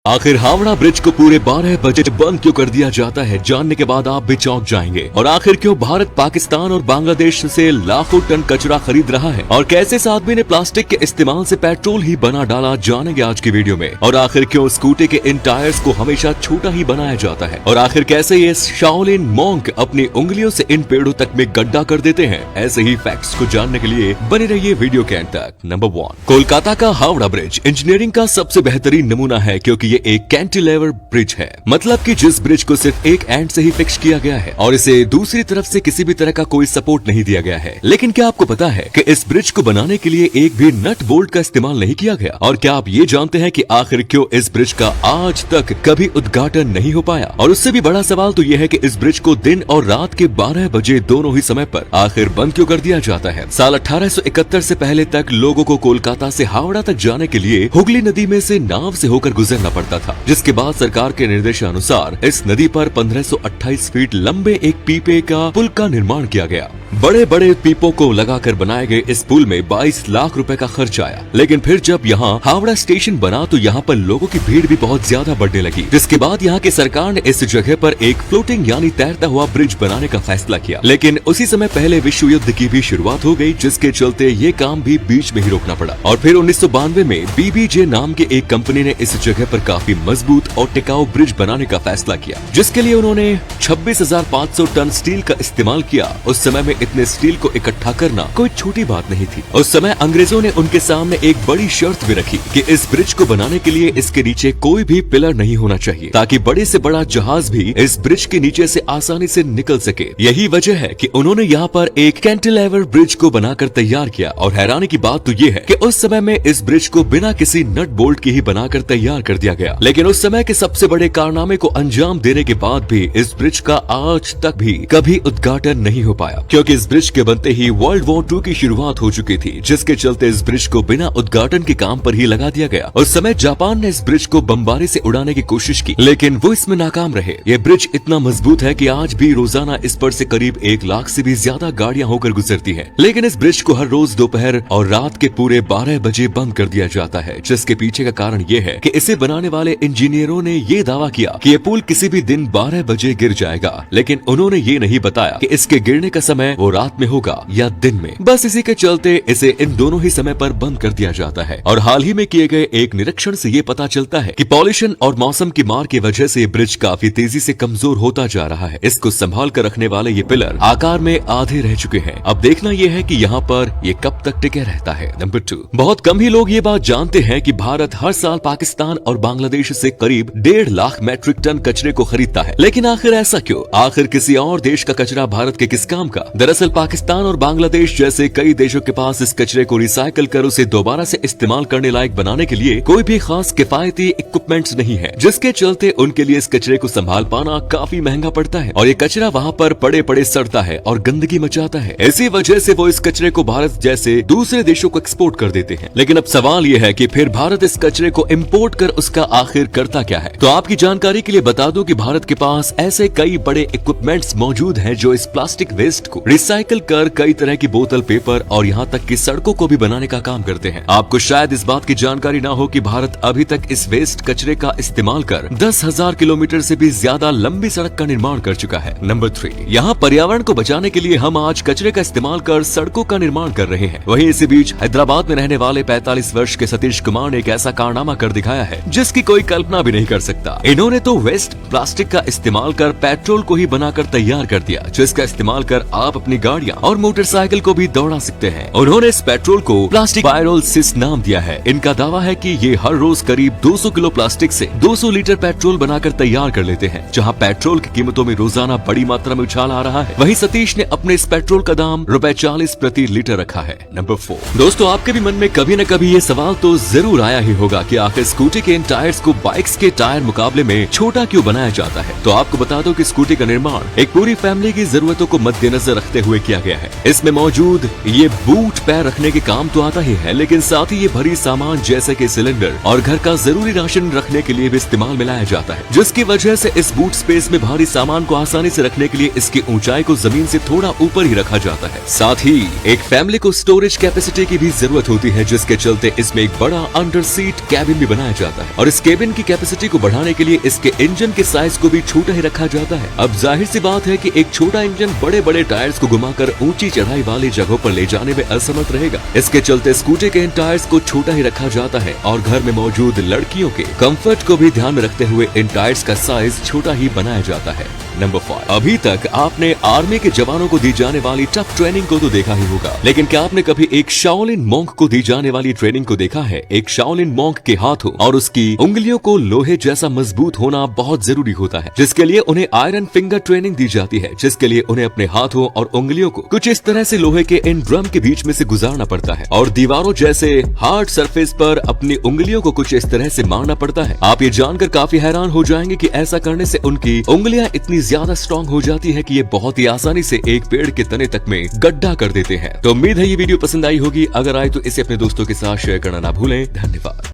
आखिर हावड़ा ब्रिज को पूरे 12 बजे बंद क्यों कर दिया जाता है, जानने के बाद आप भी चौंक जाएंगे। और आखिर क्यों भारत पाकिस्तान और बांग्लादेश से लाखों टन कचरा खरीद रहा है, और कैसे इस आदमी ने प्लास्टिक के इस्तेमाल से पेट्रोल ही बना डाला, जानेंगे आज की वीडियो में। और आखिर क्यों स्कूटी के इन टायर्स को हमेशा छोटा ही बनाया जाता है, और आखिर कैसे ये शाओलिन मॉन्क अपनी उंगलियों से इन पेड़ों तक में गड्ढा कर देते हैं। ऐसे ही फैक्ट्स को जानने के लिए बने रहिए वीडियो के अंत तक। नंबर 1, कोलकाता का हावड़ा ब्रिज इंजीनियरिंग का सबसे बेहतरीन नमूना है, क्योंकि ये एक कैंटिलेवर ब्रिज है। मतलब कि जिस ब्रिज को सिर्फ एक एंड से ही फिक्स किया गया है और इसे दूसरी तरफ से किसी भी तरह का कोई सपोर्ट नहीं दिया गया है। लेकिन क्या आपको पता है कि इस ब्रिज को बनाने के लिए एक भी नट बोल्ट का इस्तेमाल नहीं किया गया? और क्या आप ये जानते हैं कि आखिर क्यों इस ब्रिज का आज तक कभी उद्घाटन नहीं हो पाया? और उससे भी बड़ा सवाल तो यह है कि इस ब्रिज को दिन और रात के 12 बजे दोनों ही समय पर आखिर बंद क्यों कर दिया जाता है? साल 1871 से पहले तक लोगों को कोलकाता से हावड़ा तक जाने के लिए हुगली नदी में से नाव से होकर गुजरना पड़ता था, जिसके बाद सरकार के निर्देशानुसार इस नदी पर 1528 फीट लंबे एक पीपे का पुल का निर्माण किया गया। बड़े बड़े पीपों को लगाकर बनाए गए इस पुल में 22 लाख रुपए का खर्च आया। लेकिन फिर जब यहाँ हावड़ा स्टेशन बना तो यहाँ पर लोगों की भीड़ भी बहुत ज्यादा बढ़ने लगी, जिसके बाद यहाँ की सरकार ने इस जगह पर एक फ्लोटिंग यानी तैरता हुआ ब्रिज बनाने का फैसला किया। लेकिन उसी समय पहले विश्व युद्ध की भी शुरुआत हो गई, जिसके चलते ये काम भी बीच में ही रोकना पड़ा। और फिर 1992 में BBJ नाम के एक कंपनी ने इस जगह पर काफी मजबूत और टिकाऊ ब्रिज बनाने का फैसला किया, जिसके लिए उन्होंने 26,500 टन स्टील का इस्तेमाल किया। उस समय में इतने स्टील को इकट्ठा करना कोई छोटी बात नहीं थी। उस समय अंग्रेजों ने उनके सामने एक बड़ी शर्त भी रखी कि इस ब्रिज को बनाने के लिए इसके नीचे कोई भी पिलर नहीं होना चाहिए, ताकि बड़े से बड़ा जहाज भी इस ब्रिज के नीचे से आसानी से निकल सके। यही वजह है कि उन्होंने यहाँ पर एक कैंटिलेवर ब्रिज को बनाकर तैयार किया। और हैरानी की बात तो ये है कि उस समय में इस ब्रिज को बिना किसी नट बोल्ट की ही बनाकर तैयार कर दिया गया। लेकिन उस समय के सबसे बड़े कारनामे को अंजाम देने के बाद भी इस ब्रिज का आज तक भी कभी उद्घाटन नहीं हो पाया, क्योंकि इस ब्रिज के बनते ही वर्ल्ड वॉर 2 की शुरुआत हो चुकी थी, जिसके चलते इस ब्रिज को बिना उद्घाटन के काम पर ही लगा दिया गया। उस समय जापान ने इस ब्रिज को बमबारी से उड़ाने की कोशिश की, लेकिन वो इसमें नाकाम रहे। ये ब्रिज इतना मजबूत है कि आज भी रोजाना इस पर से करीब 1 लाख से भी ज्यादा गाड़ियां होकर गुजरती हैं। लेकिन इस ब्रिज को हर रोज दोपहर और रात के पूरे 12 बजे बंद कर दिया जाता है, जिसके पीछे का कारण ये है कि इसे बनाने वाले इंजीनियरों ने ये दावा किया कि ये पुल किसी भी दिन 12 बजे गिर जाएगा। लेकिन उन्होंने ये नहीं बताया कि इसके गिरने का समय वो रात में होगा या दिन में। बस इसी के चलते इसे इन दोनों ही समय पर बंद कर दिया जाता है। और हाल ही में किए गए एक निरीक्षण से ये पता चलता है कि पॉल्यूशन और मौसम की मार की वजह से ब्रिज काफी तेजी से कमजोर होता जा रहा है। इसको संभाल कर रखने वाले ये पिलर आकार में आधे रह चुके हैं। अब देखना यह है कि यहाँ पर ये कब तक टिके रहता है। नंबर 2, बहुत कम ही लोग ये बात जानते हैं कि भारत हर साल पाकिस्तान और बांग्लादेश से करीब 1.5 लाख मैट्रिक टन कचरे को खरीदता है। लेकिन आखिर ऐसा क्यों? आखिर किसी और देश का कचरा भारत के किस काम का? दरअसल पाकिस्तान और बांग्लादेश जैसे कई देशों के पास इस कचरे को रिसाइकल कर उसे दोबारा से इस्तेमाल करने लायक बनाने के लिए कोई भी खास किफायती इक्विपमेंट्स नहीं है, जिसके चलते उनके लिए इस कचरे को संभाल पाना काफी महंगा पड़ता है। और ये कचरा वहाँ पर पड़े पड़े सड़ता है और गंदगी मचाता है। इसी वजह से वो इस कचरे को भारत जैसे दूसरे देशों को एक्सपोर्ट कर देते हैं। लेकिन अब सवाल ये है कि फिर भारत इस कचरे को इम्पोर्ट कर उसका आखिर करता क्या है? तो आपकी जानकारी के लिए बता दूं कि भारत के पास ऐसे कई बड़े इक्विपमेंट्स मौजूद हैं जो इस प्लास्टिक वेस्ट को रिसाइकल कर कई तरह की बोतल, पेपर और यहाँ तक कि सड़कों को भी बनाने का काम करते हैं। आपको शायद इस बात की जानकारी ना हो कि भारत अभी तक इस वेस्ट कचरे का इस्तेमाल कर 10,000 किलोमीटर से भी ज्यादा लंबी सड़क का निर्माण कर चुका है। नंबर 3, यहाँ पर्यावरण को बचाने के लिए हम आज कचरे का इस्तेमाल कर सड़कों का निर्माण कर रहे हैं। वहीं इसी बीच हैदराबाद में रहने वाले 45 वर्ष के सतीश कुमार ने एक ऐसा कारनामा कर दिखाया है जिसकी कोई कल्पना भी नहीं कर सकता। इन्होंने तो वेस्ट प्लास्टिक का इस्तेमाल कर पेट्रोल को ही बनाकर तैयार कर दिया, जिसका इस्तेमाल कर आप अपनी गाड़ियाँ और मोटरसाइकिल को भी दौड़ा सकते हैं। उन्होंने इस पेट्रोल को प्लास्टिक पायरोलिसिस नाम दिया है। इनका दावा है कि ये हर रोज करीब 200 किलो प्लास्टिक से 200 लीटर पेट्रोल बनाकर तैयार कर लेते हैं। जहां पेट्रोल की कीमतों में रोजाना बड़ी मात्रा में उछाल आ रहा है, वहीं सतीश ने अपने इस पेट्रोल का दाम ₹40 प्रति लीटर रखा है। नंबर 4, दोस्तों आपके भी मन में कभी न कभी ये सवाल तो जरूर आया ही होगा कि आखिर स्कूटी के इन टायर्स को बाइक्स के टायर मुकाबले में छोटा क्यों बनाया जाता है। तो आपको बता दो कि स्कूटी का निर्माण एक पूरी फैमिली की जरूरतों को मद्देनजर रखते हुए किया गया है। इसमें मौजूद ये बूट पैर रखने के काम तो आता ही है, लेकिन साथ ही ये भारी सामान जैसे कि सिलेंडर और घर का जरूरी राशन रखने के लिए भी इस्तेमाल में लाया जाता है, जिसकी वजह से इस बूट स्पेस में भारी सामान को आसानी से रखने के लिए इसकी ऊंचाई को जमीन से थोड़ा ऊपर ही रखा जाता है। साथ ही एक फैमिली को स्टोरेज कैपेसिटी की भी जरूरत होती है, जिसके चलते इसमें एक बड़ा अंडर सीट कैबिन भी बनाया जाता है। और इस इस केबिन की कैपेसिटी को बढ़ाने के लिए इसके इंजन के साइज को भी छोटा ही रखा जाता है। अब जाहिर सी बात है कि एक छोटा इंजन बड़े बड़े टायर्स को घुमाकर ऊंची चढ़ाई वाली जगहों पर ले जाने में असमर्थ रहेगा। इसके चलते स्कूटी के इन टायर्स को छोटा ही रखा जाता है और घर में मौजूद लड़कियों के कंफर्ट को भी ध्यान में रखते हुए इन टायर्स का साइज छोटा ही बनाया जाता है। नंबर 5, अभी तक आपने आर्मी के जवानों को दी जाने वाली टफ ट्रेनिंग को तो देखा ही होगा, लेकिन क्या आपने कभी एक शाओलिन मॉन्क को दी जाने वाली ट्रेनिंग को देखा है? एक शाओलिन मॉन्क के हाथों और उसकी उंगलियों को लोहे जैसा मजबूत होना बहुत जरूरी होता है, जिसके लिए उन्हें आयरन फिंगर ट्रेनिंग दी जाती है, जिसके लिए उन्हें अपने हाथों और उंगलियों को कुछ इस तरह से लोहे के इन ड्रम के बीच में से गुजारना पड़ता है और दीवारों जैसे हार्ड सरफेस पर अपनी उंगलियों को कुछ इस तरह से मारना पड़ता है। आप ये जानकर काफी हैरान हो जाएंगे कि ऐसा करने से उनकी उंगलियां इतनी ज्यादा स्ट्रॉन्ग हो जाती है कि ये बहुत ही आसानी से एक पेड़ के तने तक में गड्ढा कर देते हैं। तो उम्मीद है ये वीडियो पसंद आई होगी। अगर आए तो इसे अपने दोस्तों के साथ शेयर करना ना भूलें। धन्यवाद।